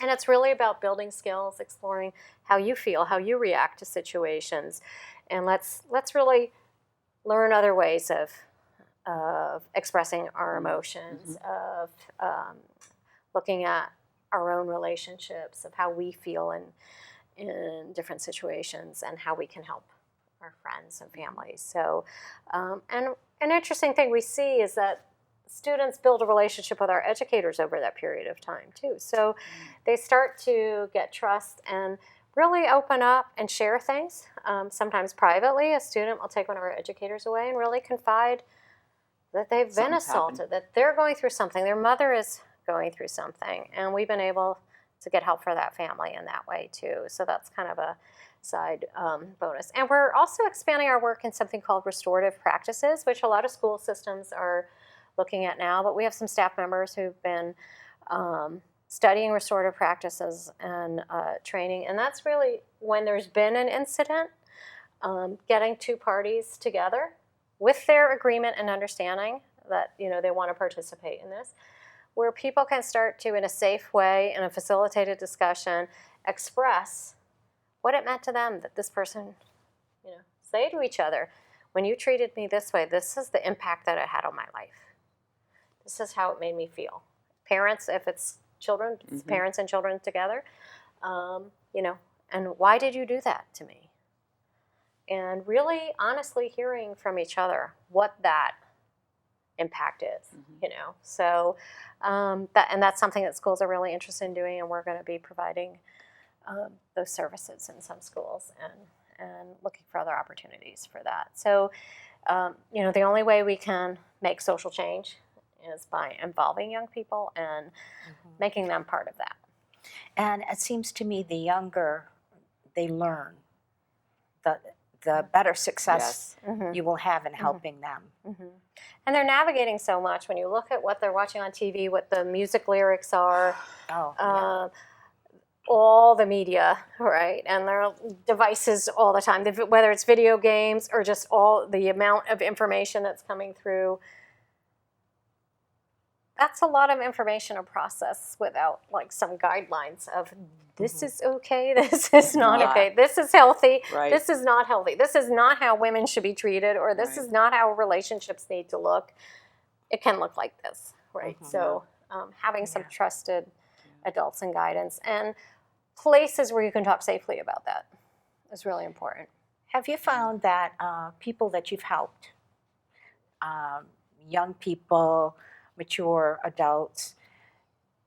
And it's really about building skills, exploring how you feel, how you react to situations. And let's really learn other ways of expressing our emotions, of looking at our own relationships, of how we feel in different situations and how we can help our friends and families. So, and an interesting thing we see is that students build a relationship with our educators over that period of time too. So they start to get trust and really open up and share things. Sometimes privately, a student will take one of our educators away and really confide that they've been assaulted, that they're going through something, their mother is going through something, and we've been able to get help for that family in that way too. So that's kind of a side bonus. And we're also expanding our work in something called restorative practices, which a lot of school systems are looking at now, but we have some staff members who've been studying restorative practices and training, and that's really when there's been an incident, getting 2 parties together with their agreement and understanding that they want to participate in this, where people can start to, in a safe way, in a facilitated discussion, express what it meant to them that this person, say to each other, when you treated me this way, this is the impact that it had on my life. This is how it made me feel. Parents, if it's children, it's parents and children together. You know, and why did you do that to me? And really honestly hearing from each other what that impact is, you know. So that's something that schools are really interested in doing, and we're going to be providing those services in some schools and looking for other opportunities for that. So, you know, the only way we can make social change is by involving young people and making them part of that. And it seems to me the younger they learn, the better success you will have in helping them. And they're navigating so much. When you look at what they're watching on TV, what the music lyrics are, all the media, right? And their devices all the time, whether it's video games or just all the amount of information that's coming through. That's a lot of information to process without like some guidelines of this is okay, this is not okay, this is healthy, this is not healthy, this is not how women should be treated, or this is not how relationships need to look. It can look like this, right? So having some trusted adults and guidance and places where you can talk safely about that is really important. Have you found that people that you've helped, young people, mature adults,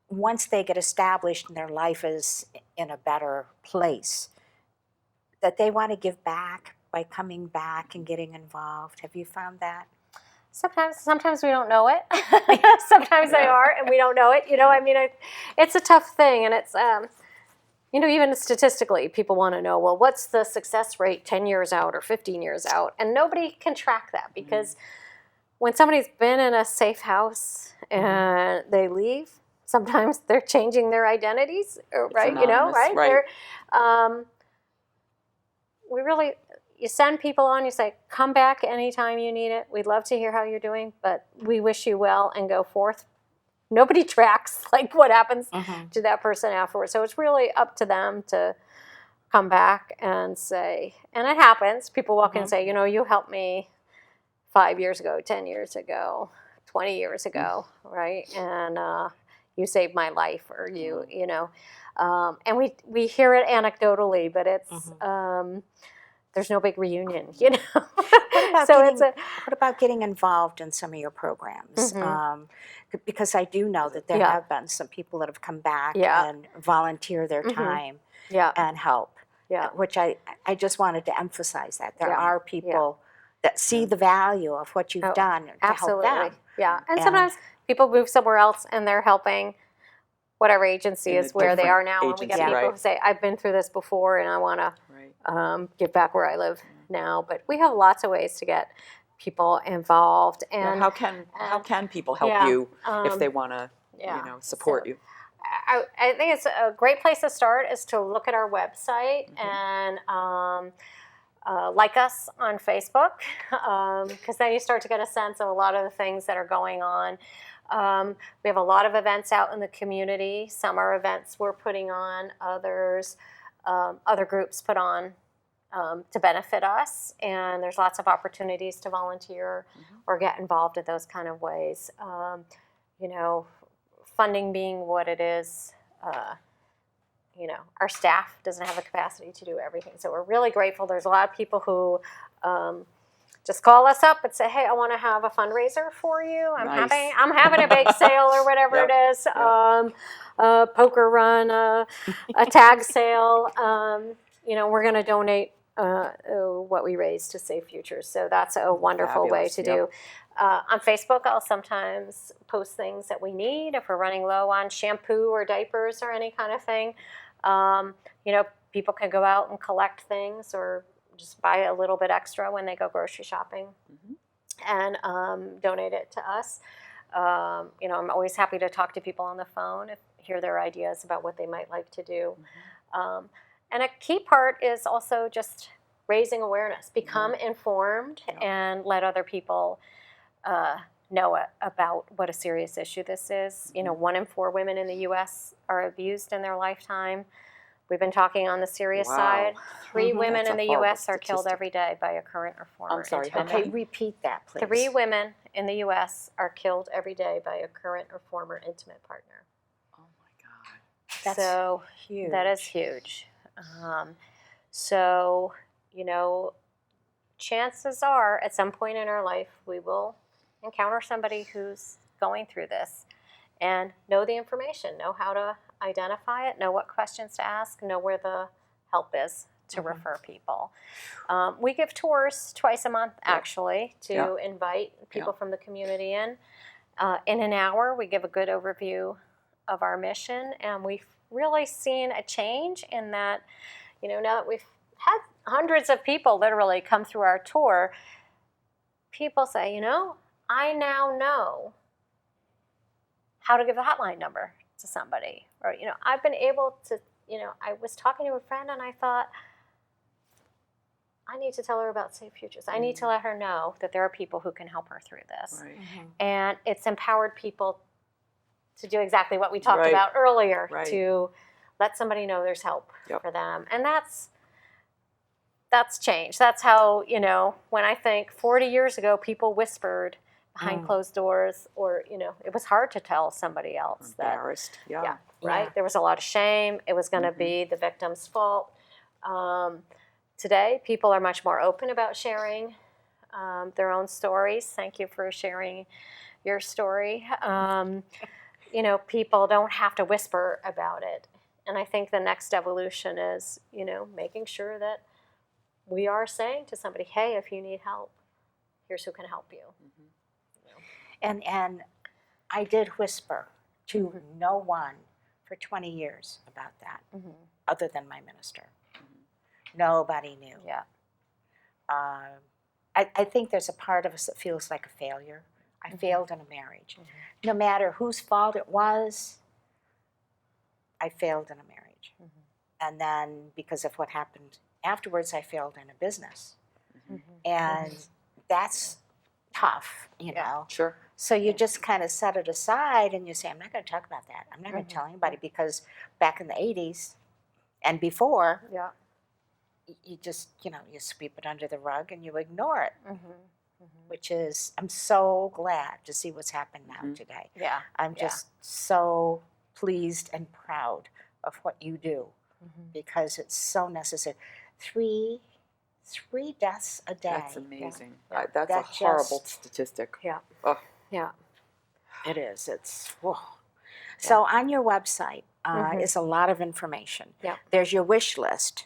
once they get established and their life is in a better place, that they want to give back by coming back and getting involved? Have you found that? Sometimes we don't know it. Sometimes they are, and we don't know it. You know, I mean, it's a tough thing, and it's, you know, even statistically, people want to know, well, what's the success rate 10 years out or 15 years out? And nobody can track that because when somebody's been in a safe house and they leave, sometimes they're changing their identities, right? You know, right? We really, you send people on, you say, come back anytime you need it. We'd love to hear how you're doing, but we wish you well and go forth. Nobody tracks like what happens to that person afterwards. So it's really up to them to come back and say, and it happens. People walk in and say, you know, you helped me 5 years ago, 10 years ago, 20 years ago, right? And you saved my life, or you know. And we hear it anecdotally, but it's, there's no big reunion, you know. What about getting involved in some of your programs? Because I do know that there have been some people that have come back and volunteer their time and help, which I just wanted to emphasize that. There are people that see the value of what you've done to help them. Yeah, and sometimes people move somewhere else and they're helping whatever agency is where they are now. And we get people who say, I've been through this before and I want to give back where I live now. But we have lots of ways to get people involved. And how can people help you if they want to you know, support you? I think it's a great place to start is to look at our website and like us on Facebook, because then you start to get a sense of a lot of the things that are going on. We have a lot of events out in the community. Some are events we're putting on, others other groups put on to benefit us, and there's lots of opportunities to volunteer or get involved in those kind of ways. You know, funding being what it is, you know, our staff doesn't have the capacity to do everything. So we're really grateful. There's a lot of people who just call us up and say, hey, I want to have a fundraiser for you. I'm having a bake sale or whatever it is, a poker run, a tag sale. You know, we're going to donate what we raise to Safe Futures. So that's a wonderful way to do. On Facebook, I'll sometimes post things that we need if we're running low on shampoo or diapers or any kind of thing. You know, people can go out and collect things or just buy a little bit extra when they go grocery shopping and donate it to us. You know, I'm always happy to talk to people on the phone, hear their ideas about what they might like to do. And a key part is also just raising awareness, become informed, and let other people know about what a serious issue this is. You know, 1 in 4 women in the U.S. are abused in their lifetime. We've been talking on the serious side. 3 women in the U.S. are killed every day by a current or former intimate partner. Okay, repeat that, please. 3 women in the U.S. are killed every day by a current or former intimate partner. Oh my God. That's so huge. that is huge. So, chances are at some point in our life we will encounter somebody who's going through this, and know the information, know how to identify it, know what questions to ask, know where the help is to refer people. We give tours twice a month, actually, to invite people from the community in. In an hour, we give a good overview of our mission, and we've really seen a change in that, now that we've had hundreds of people literally come through our tour, people say, I now know how to give a hotline number to somebody. Or, I've been able to, I was talking to a friend and I thought, I need to tell her about Safe Futures. I need to let her know that there are people who can help her through this. Right. And it's empowered people to do exactly what we talked about earlier, to let somebody know there's help for them. And that's changed. That's how, when I think 40 years ago, people whispered behind closed doors, or, it was hard to tell somebody else. Embarrassed, right? There was a lot of shame. It was going to be the victim's fault. Today, people are much more open about sharing their own stories. Thank you for sharing your story. People don't have to whisper about it. And I think the next evolution is, making sure that we are saying to somebody, hey, if you need help, here's who can help you. And I did whisper to no one for 20 years about that, other than my minister. Nobody knew. Yeah. I think there's a part of us that feels like a failure. I failed in a marriage. No matter whose fault it was, I failed in a marriage. And then because of what happened afterwards, I failed in a business. And that's tough, Sure. So you just kind of set it aside and you say, I'm not going to talk about that. I'm not going to tell anybody, because back in the 80s and before, you just, you sweep it under the rug and you ignore it, which is, I'm so glad to see what's happened now today. Yeah. I'm just so pleased and proud of what you do, because it's so necessary. Three deaths a day. That's amazing. That's a horrible statistic. Yeah. Oh. Yeah. It is. It's, whoa. So on your website is a lot of information. Yep. There's your wish list,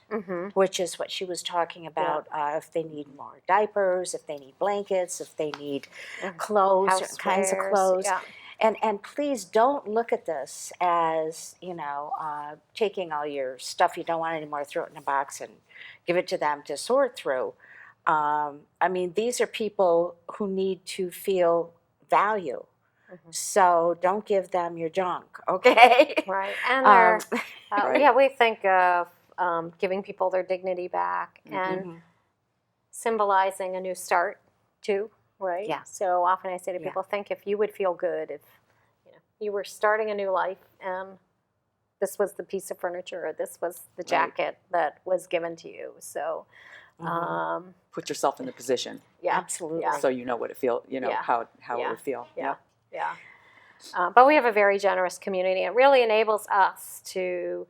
which is what she was talking about, if they need more diapers, if they need blankets, if they need clothes, certain kinds of clothes. Yeah. And please don't look at this as, taking all your stuff you don't want anymore, throw it in a box and give it to them to sort through. These are people who need to feel value. So don't give them your junk, okay? Right. And we think of giving people their dignity back and symbolizing a new start too, right? Yeah. So often I say to people, think if you would feel good if you were starting a new life and this was the piece of furniture or this was the jacket that was given to you. So put yourself in the position. Yeah, absolutely. So you know what it feels, how it would feel. Yeah. Yeah. But we have a very generous community. It really enables us to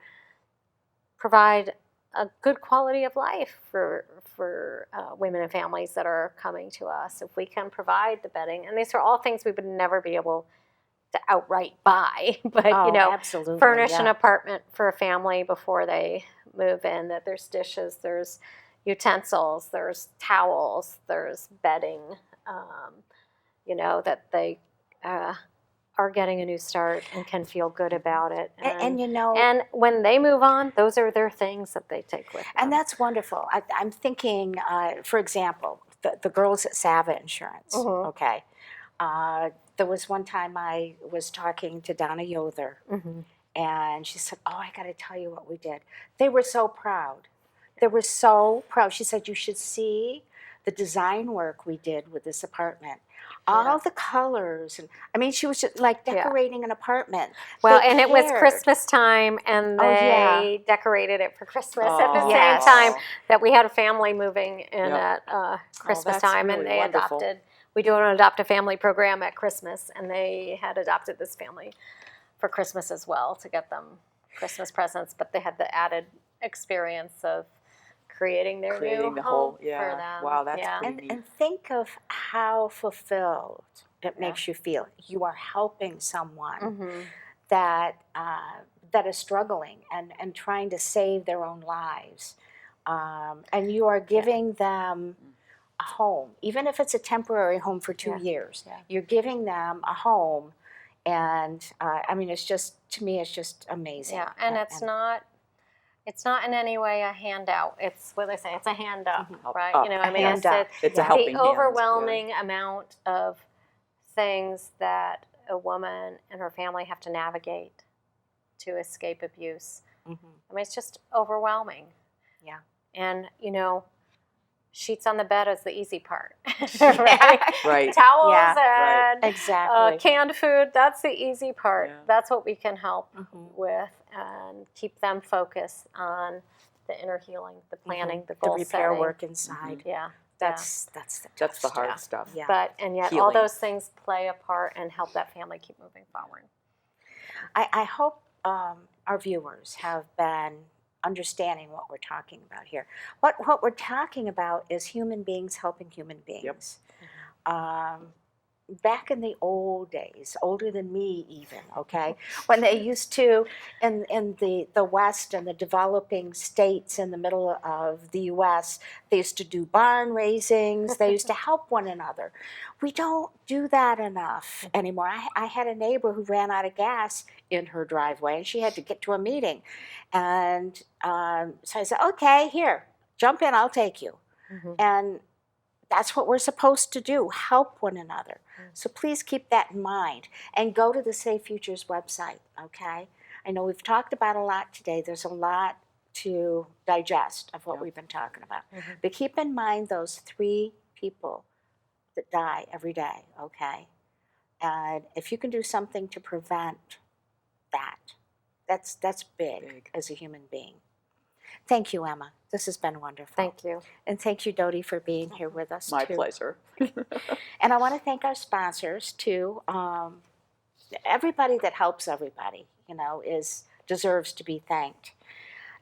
provide a good quality of life for women and families that are coming to us. If we can provide the bedding, and these are all things we would never be able to outright buy, but absolutely, furnish an apartment for a family before they move in, that there's dishes, there's utensils, there's towels, there's bedding, that they are getting a new start and can feel good about it. And when they move on, those are their things that they take with them. And that's wonderful. I'm thinking, for example, the girls at Sate Insurance, okay? There was one time I was talking to Donna Yother, and she said, oh, I got to tell you what we did. They were so proud. They were so proud. She said, you should see the design work we did with this apartment. All the colors. And she was just like decorating an apartment. Well, and it was Christmas time, and they decorated it for Christmas at the same time that we had a family moving in at Christmas time, really and they wonderful. adopted. We do an adopt a family program at Christmas, and they had adopted this family for Christmas as well to get them Christmas presents, but they had the added experience of creating their Creating new the home whole, for yeah. them. Wow, that's yeah. pretty neat. And think of how fulfilled it makes you feel. You are helping someone Mm-hmm. that that is struggling and trying to save their own lives, and you are giving them a home, even if it's a temporary home for 2 years. Yeah. You're giving them a home, and I mean, it's just, to me, it's just amazing. Yeah, and it's not in any way a handout. It's what they say. It's a hand up, right? Up. You know, A I mean, hand up. It's a helping the hand, overwhelming amount of things that a woman and her family have to navigate to escape abuse. Mm-hmm. I mean, it's just overwhelming. Yeah. And, you know, sheets on the bed is the easy part, right? Right. Towels Yeah, and exactly. canned food, that's the easy part. Yeah. That's what we can help Mm-hmm. with and keep them focused on the inner healing, the planning, the The goal repair setting. work inside. Yeah. That's the That's the toughest. hard stuff. Yeah. But, and yet all Healing. those things play a part and help that family keep moving forward. I hope our viewers have been understanding what we're talking about here. What we're talking about is human beings helping human beings. Back in the old days, older than me even, okay, when they used to, in the West and the developing states in the middle of the U.S., they used to do barn raisings, they used to help one another. We don't do that enough anymore. I had a neighbor who ran out of gas in her driveway, and she had to get to a meeting. And so I said, okay, here, jump in, I'll take you. And that's what we're supposed to do, help one another. So please keep that in mind and go to the Safe Futures website, okay? I know we've talked about a lot today. There's a lot to digest of what we've been talking about. But keep in mind those 3 people that die every day, okay? And if you can do something to prevent that, that's big as a human being. Thank you, Emma. This has been wonderful. Thank you. And thank you, Dodie, for being here with us, My too. pleasure. And I want to thank our sponsors, too. Everybody that helps everybody, you know, deserves to be thanked.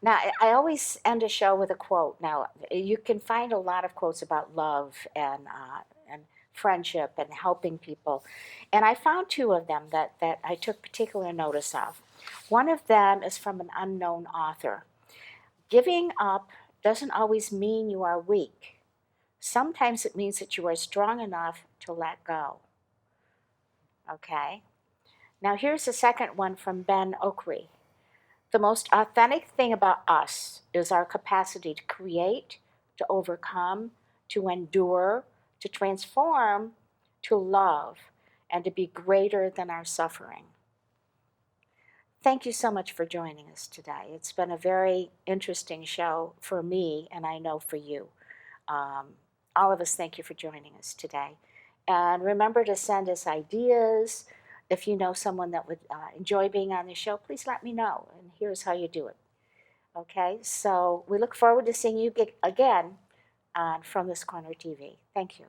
Now, I always end a show with a quote. Now, you can find a lot of quotes about love and friendship and helping people. And I found 2 of them that I took particular notice of. One of them is from an unknown author. Giving up doesn't always mean you are weak. Sometimes it means that you are strong enough to let go. Okay? Now here's the second one from Ben Okri. The most authentic thing about us is our capacity to create, to overcome, to endure, to transform, to love, and to be greater than our suffering. Thank you so much for joining us today. It's been a very interesting show for me, and I know for you. All of us, thank you for joining us today. And remember to send us ideas. If you know someone that would enjoy being on the show, please let me know, and here's how you do it. Okay, so we look forward to seeing you again on From This Corner TV. Thank you.